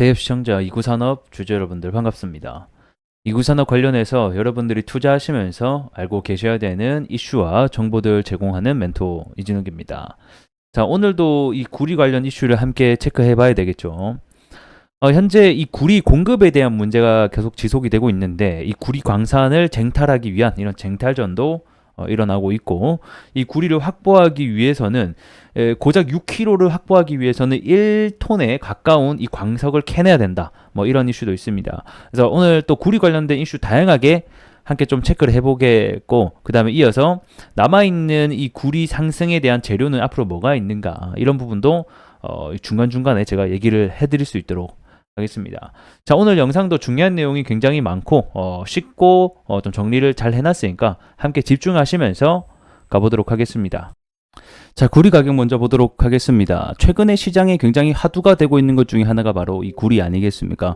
대입 시청자 이구산업 주주 여러분들 반갑습니다. 이구산업 관련해서 여러분들이 투자하시면서 알고 계셔야 되는 이슈와 정보들 제공하는 멘토 이진욱입니다. 자, 오늘도 이 구리 관련 이슈를 함께 체크해 봐야 되겠죠. 현재 이 구리 공급에 대한 문제가 계속 지속이 되고 있는데, 이 구리 광산을 쟁탈하기 위한 이런 쟁탈전도 일어나고 있고, 이 구리를 확보하기 위해서는 고작 6kg를 확보하기 위해서는 1톤에 가까운 이 광석을 캐내야 된다, 뭐 이런 이슈도 있습니다. 그래서 오늘 또 구리 관련된 이슈 다양하게 함께 좀 체크를 해보겠고, 그 다음에 이어서 남아있는 이 구리 상승에 대한 재료는 앞으로 뭐가 있는가, 이런 부분도 중간중간에 제가 얘기를 해드릴 수 있도록 하겠습니다. 자, 오늘 영상도 중요한 내용이 굉장히 많고 쉽고 좀 정리를 잘 해놨으니까 함께 집중하시면서 가보도록 하겠습니다. 자, 구리 가격 먼저 보도록 하겠습니다. 최근에 시장에 굉장히 화두가 되고 있는 것 중에 하나가 바로 이 구리 아니겠습니까?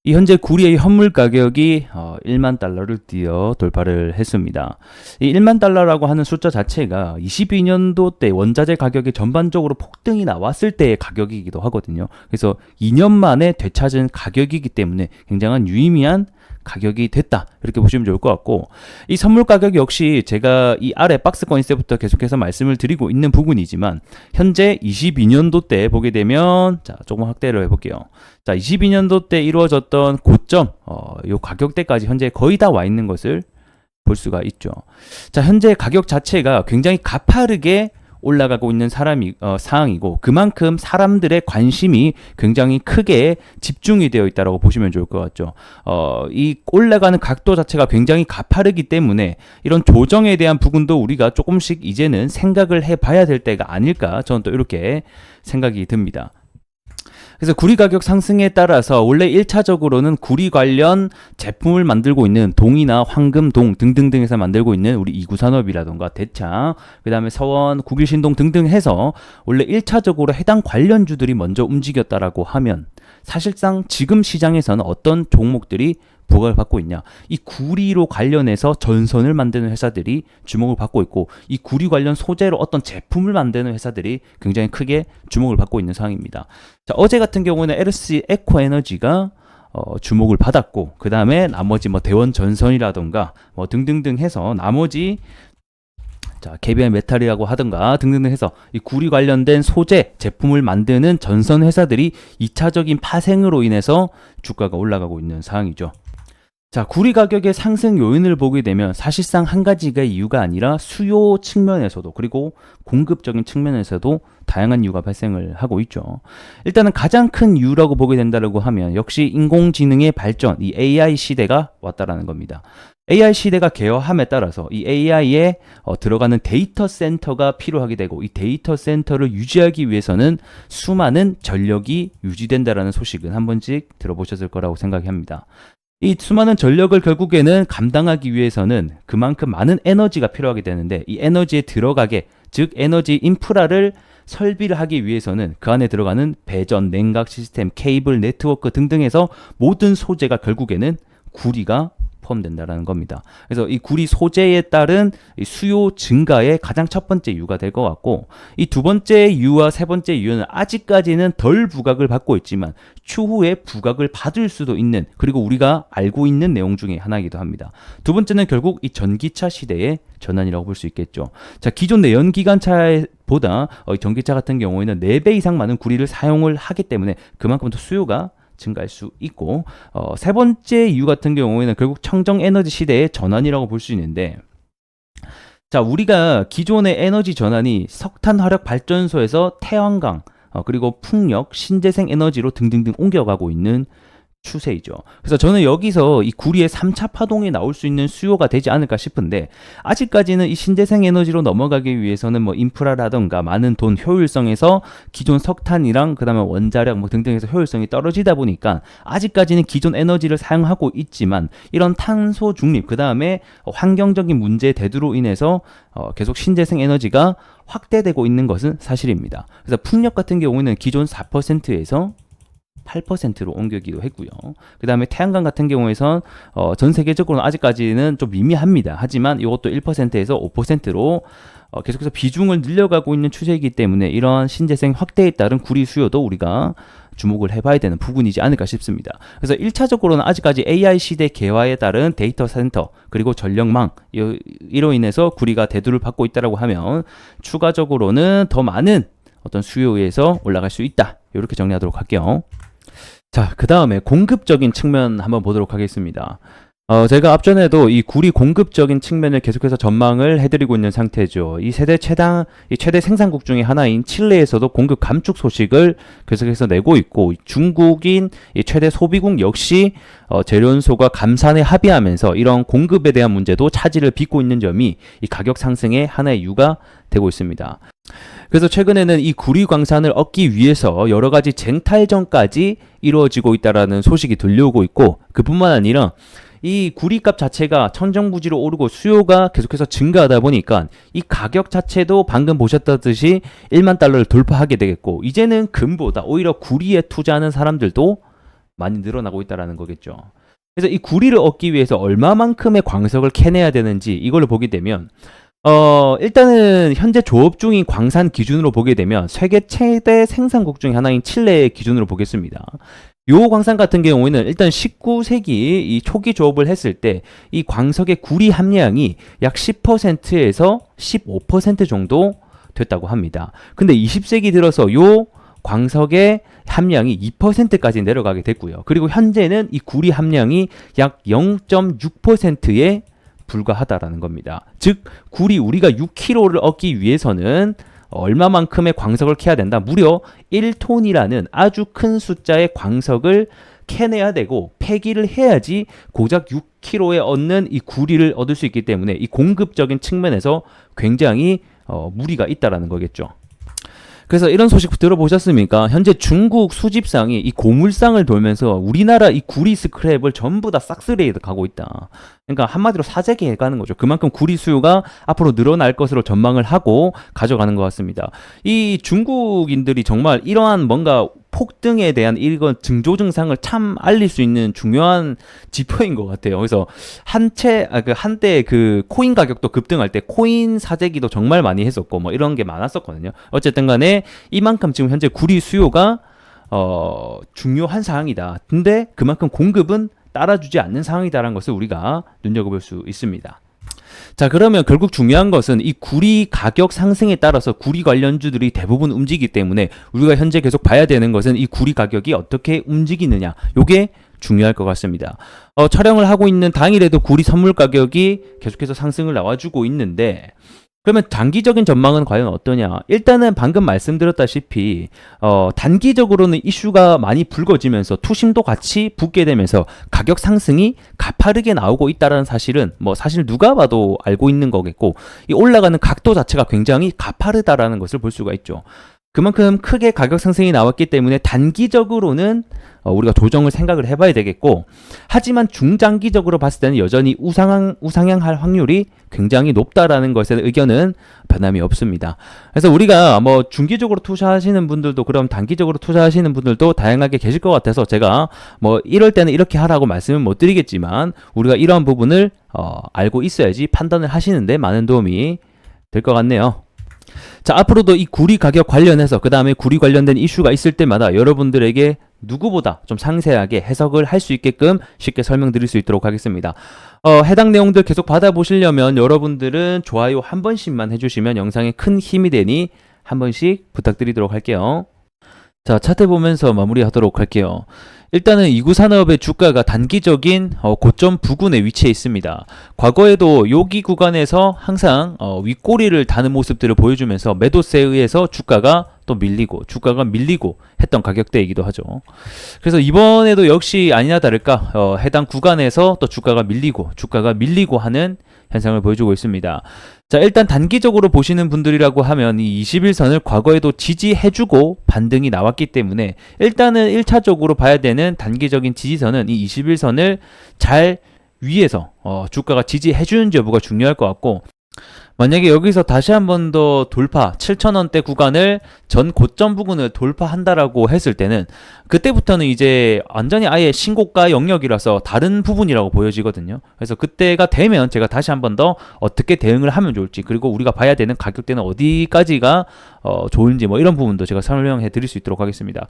이 현재 구리의 현물 가격이 1만 달러를 뛰어 돌파를 했습니다. 이 1만 달러라고 하는 숫자 자체가 22년도 때 원자재 가격이 전반적으로 폭등이 나왔을 때의 가격이기도 하거든요. 그래서 2년 만에 되찾은 가격이기 때문에 굉장한 유의미한 가격이 됐다, 이렇게 보시면 좋을 것 같고, 이 선물 가격 역시 제가 이 아래 박스권 있을 때부터 계속해서 말씀을 드리고 있는 부분이지만, 현재 22년도 때 보게 되면, 자, 조금 확대를 해볼게요. 자, 22년도 때 이루어졌던 고점, 요 가격대까지 현재 거의 다 와 있는 것을 볼 수가 있죠. 자, 현재 가격 자체가 굉장히 가파르게 올라가고 있는 상황이고, 그만큼 사람들의 관심이 굉장히 크게 집중이 되어 있다고 보시면 좋을 것 같죠. 이 올라가는 각도 자체가 굉장히 가파르기 때문에 이런 조정에 대한 부분도 우리가 조금씩 이제는 생각을 해봐야 될 때가 아닐까, 저는 또 이렇게 생각이 듭니다. 그래서 구리 가격 상승에 따라서 원래 1차적으로는 구리 관련 제품을 만들고 있는 동이나 황금, 동 등등등에서 만들고 있는 우리 이구산업이라던가 대창, 그 다음에 서원, 국일신동 등등 해서 원래 1차적으로 해당 관련주들이 먼저 움직였다라고 하면, 사실상 지금 시장에서는 어떤 종목들이 부각을 받고 있냐, 이 구리로 관련해서 전선을 만드는 회사들이 주목을 받고 있고, 이 구리 관련 소재로 어떤 제품을 만드는 회사들이 굉장히 크게 주목을 받고 있는 상황입니다. 자, 어제 같은 경우는 LC 에코에너지가 주목을 받았고, 그 다음에 나머지 뭐 대원 전선이라던가 뭐 등등등 해서 나머지, 자, KBI 메탈이라고 하던가 등등등 해서 이 구리 관련된 소재 제품을 만드는 전선 회사들이 2차적인 파생으로 인해서 주가가 올라가고 있는 상황이죠. 자, 구리 가격의 상승 요인을 보게 되면 사실상 한 가지가 이유가 아니라 수요 측면에서도, 그리고 공급적인 측면에서도 다양한 이유가 발생을 하고 있죠. 일단은 가장 큰 이유라고 보게 된다고 하면 역시 인공지능의 발전, 이 AI 시대가 왔다라는 겁니다. AI 시대가 개화함에 따라서 이 AI에 들어가는 데이터 센터가 필요하게 되고, 이 데이터 센터를 유지하기 위해서는 수많은 전력이 유지된다라는 소식은 한 번씩 들어보셨을 거라고 생각합니다. 이 수많은 전력을 결국에는 감당하기 위해서는 그만큼 많은 에너지가 필요하게 되는데, 이 에너지에 들어가게, 즉 에너지 인프라를 설비를 하기 위해서는 그 안에 들어가는 배전, 냉각 시스템, 케이블, 네트워크 등등해서 모든 소재가 결국에는 구리가 포함된다는 겁니다. 그래서 이 구리 소재에 따른 수요 증가의 가장 첫 번째 이유가 될 것 같고, 이 두 번째 이유와 세 번째 이유는 아직까지는 덜 부각을 받고 있지만 추후에 부각을 받을 수도 있는, 그리고 우리가 알고 있는 내용 중에 하나이기도 합니다. 두 번째는 결국 이 전기차 시대의 전환이라고 볼 수 있겠죠. 자, 기존 내연기관차보다 전기차 같은 경우에는 4배 이상 많은 구리를 사용을 하기 때문에 그만큼 더 수요가 증가할 수 있고, 세 번째 이유 같은 경우에는 결국 청정 에너지 시대의 전환이라고 볼 수 있는데, 자, 우리가 기존의 에너지 전환이 석탄 화력 발전소에서 태양광, 그리고 풍력, 신재생 에너지로 등등등 옮겨가고 있는 추세이죠. 그래서 저는 여기서 이 구리의 3차 파동이 나올 수 있는 수요가 되지 않을까 싶은데, 아직까지는 이 신재생 에너지로 넘어가기 위해서는 뭐 인프라라던가 많은 돈, 효율성에서 기존 석탄이랑 그 다음에 원자력 뭐 등등해서 효율성이 떨어지다 보니까 아직까지는 기존 에너지를 사용하고 있지만, 이런 탄소 중립, 그 다음에 환경적인 문제 대두로 인해서 계속 신재생 에너지가 확대되고 있는 것은 사실입니다. 그래서 풍력 같은 경우에는 기존 4%에서 8%로 옮기기도 했고요. 그 다음에 태양광 같은 경우에선 전 세계적으로는 아직까지는 좀 미미합니다. 하지만 이것도 1%에서 5%로 계속해서 비중을 늘려가고 있는 추세이기 때문에 이러한 신재생 확대에 따른 구리 수요도 우리가 주목을 해봐야 되는 부분이지 않을까 싶습니다. 그래서 1차적으로는 아직까지 AI 시대 개화에 따른 데이터 센터 그리고 전력망 이로 인해서 구리가 대두를 받고 있다라고 하면 추가적으로는 더 많은 어떤 수요에서 올라갈 수 있다. 이렇게 정리하도록 할게요. 자, 그 다음에 공급적인 측면 한번 보도록 하겠습니다. 제가 앞전에도 이 구리 공급적인 측면을 계속해서 전망을 해드리고 있는 상태죠. 이 최대 생산국 중에 하나인 칠레에서도 공급 감축 소식을 계속해서 내고 있고, 중국인 이 최대 소비국 역시 재련소가 감산에 합의하면서 이런 공급에 대한 문제도 차질을 빚고 있는 점이 이 가격 상승의 하나의 이유가 되고 있습니다. 그래서 최근에는 이 구리 광산을 얻기 위해서 여러 가지 쟁탈전까지 이루어지고 있다라는 소식이 들려오고 있고, 그뿐만 아니라 이 구리값 자체가 천정부지로 오르고 수요가 계속해서 증가하다 보니까 이 가격 자체도 방금 보셨다듯이 1만 달러를 돌파하게 되겠고, 이제는 금보다 오히려 구리에 투자하는 사람들도 많이 늘어나고 있다는 거겠죠. 그래서 이 구리를 얻기 위해서 얼마만큼의 광석을 캐내야 되는지 이걸로 보게 되면 일단은 현재 조업 중인 광산 기준으로 보게 되면 세계 최대 생산국 중에 하나인 칠레의 기준으로 보겠습니다. 요 광산 같은 경우에는 일단 19세기 이 초기 조업을 했을 때 이 광석의 구리 함량이 약 10%에서 15% 정도 됐다고 합니다. 근데 20세기 들어서 요 광석의 함량이 2%까지 내려가게 됐고요. 그리고 현재는 이 구리 함량이 약 0.6%에 불과하다라는 겁니다. 즉 구리 우리가 6kg를 얻기 위해서는 얼마만큼의 광석을 캐야 된다? 무려 1톤이라는 아주 큰 숫자의 광석을 캐내야 되고 폐기를 해야지 고작 6kg에 얻는 이 구리를 얻을 수 있기 때문에 이 공급적인 측면에서 굉장히 무리가 있다라는 거겠죠. 그래서 이런 소식 들어보셨습니까? 현재 중국 수집상이 이 고물상을 돌면서 우리나라 이 구리 스크랩을 전부 다 싹쓸이에 가고 있다. 그러니까 한마디로 사재기에 가는 거죠. 그만큼 구리 수요가 앞으로 늘어날 것으로 전망을 하고 가져가는 것 같습니다. 이 중국인들이 정말 이러한 뭔가 폭등에 대한 이런 징조 증상을 참 알릴 수 있는 중요한 지표인 것 같아요. 그래서 한때 그 코인 가격도 급등할 때 코인 사재기도 정말 많이 했었고 뭐 이런 게 많았었거든요. 어쨌든 간에 이만큼 지금 현재 구리 수요가 중요한 상황이다. 근데 그만큼 공급은 따라주지 않는 상황이다라는 것을 우리가 눈여겨볼 수 있습니다. 자, 그러면 결국 중요한 것은 이 구리 가격 상승에 따라서 구리 관련주들이 대부분 움직이기 때문에 우리가 현재 계속 봐야 되는 것은 이 구리 가격이 어떻게 움직이느냐, 요게 중요할 것 같습니다. 촬영을 하고 있는 당일에도 구리 선물 가격이 계속해서 상승을 나와주고 있는데, 그러면 단기적인 전망은 과연 어떠냐? 일단은 방금 말씀드렸다시피 단기적으로는 이슈가 많이 불거지면서 투심도 같이 붙게 되면서 가격 상승이 가파르게 나오고 있다는 사실은 뭐 사실 누가 봐도 알고 있는 거겠고, 이 올라가는 각도 자체가 굉장히 가파르다라는 것을 볼 수가 있죠. 그만큼 크게 가격 상승이 나왔기 때문에 단기적으로는 우리가 조정을 생각을 해봐야 되겠고, 하지만 중장기적으로 봤을 때는 여전히 우상향할 확률이 굉장히 높다라는 것에 의견은 변함이 없습니다. 그래서 우리가 뭐 중기적으로 투자하시는 분들도 그럼 단기적으로 투자하시는 분들도 다양하게 계실 것 같아서 제가 뭐 이럴 때는 이렇게 하라고 말씀은 못 드리겠지만, 우리가 이러한 부분을 알고 있어야지 판단을 하시는데 많은 도움이 될 것 같네요. 자, 앞으로도 이 구리 가격 관련해서 그 다음에 구리 관련된 이슈가 있을 때마다 여러분들에게 누구보다 좀 상세하게 해석을 할 수 있게끔 쉽게 설명드릴 수 있도록 하겠습니다. 해당 내용들 계속 받아보시려면 여러분들은 좋아요 한 번씩만 해주시면 영상에 큰 힘이 되니 한 번씩 부탁드리도록 할게요. 자, 차트 보면서 마무리하도록 할게요. 일단은 이구산업의 주가가 단기적인 고점 부근에 위치해 있습니다. 과거에도 여기 구간에서 항상 윗꼬리를 다는 모습들을 보여주면서 매도세에 의해서 주가가 밀리고 했던 가격대이기도 하죠. 그래서 이번에도 역시 아니나 다를까 해당 구간에서 또 주가가 밀리고 하는 현상을 보여주고 있습니다. 자, 일단 단기적으로 보시는 분들이라고 하면 이 21선을 과거에도 지지해주고 반등이 나왔기 때문에 일단은 1차적으로 봐야 되는 단기적인 지지선은 이 21선을 잘 위에서 주가가 지지해주는지 여부가 중요할 것 같고, 만약에 여기서 다시 한 번 더 돌파, 7,000원대 구간을 전 고점 부근을 돌파한다라고 했을 때는 그때부터는 이제 완전히 아예 신고가 영역이라서 다른 부분이라고 보여지거든요. 그래서 그때가 되면 제가 다시 한 번 더 어떻게 대응을 하면 좋을지, 그리고 우리가 봐야 되는 가격대는 어디까지가 좋은지 뭐 이런 부분도 제가 설명해 드릴 수 있도록 하겠습니다.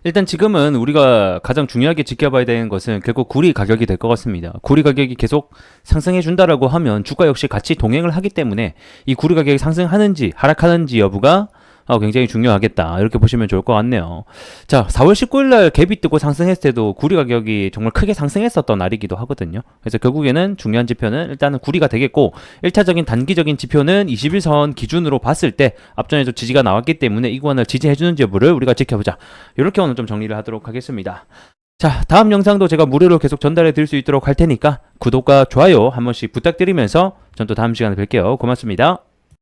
일단 지금은 우리가 가장 중요하게 지켜봐야 되는 것은 결국 구리 가격이 될 것 같습니다. 구리 가격이 계속 상승해 준다라고 하면 주가 역시 같이 동행을 하기 때문에 이 구리 가격이 상승하는지 하락하는지 여부가 굉장히 중요하겠다, 이렇게 보시면 좋을 것 같네요. 자, 4월 19일 날 갭이 뜨고 상승했을 때도 구리 가격이 정말 크게 상승했었던 날이기도 하거든요. 그래서 결국에는 중요한 지표는 일단은 구리가 되겠고, 1차적인 단기적인 지표는 21선 기준으로 봤을 때 앞전에도 지지가 나왔기 때문에 이 구간을 지지해주는 여부를 우리가 지켜보자, 이렇게 오늘 좀 정리를 하도록 하겠습니다. 자, 다음 영상도 제가 무료로 계속 전달해 드릴 수 있도록 할 테니까 구독과 좋아요 한 번씩 부탁드리면서 전 또 다음 시간에 뵐게요. 고맙습니다.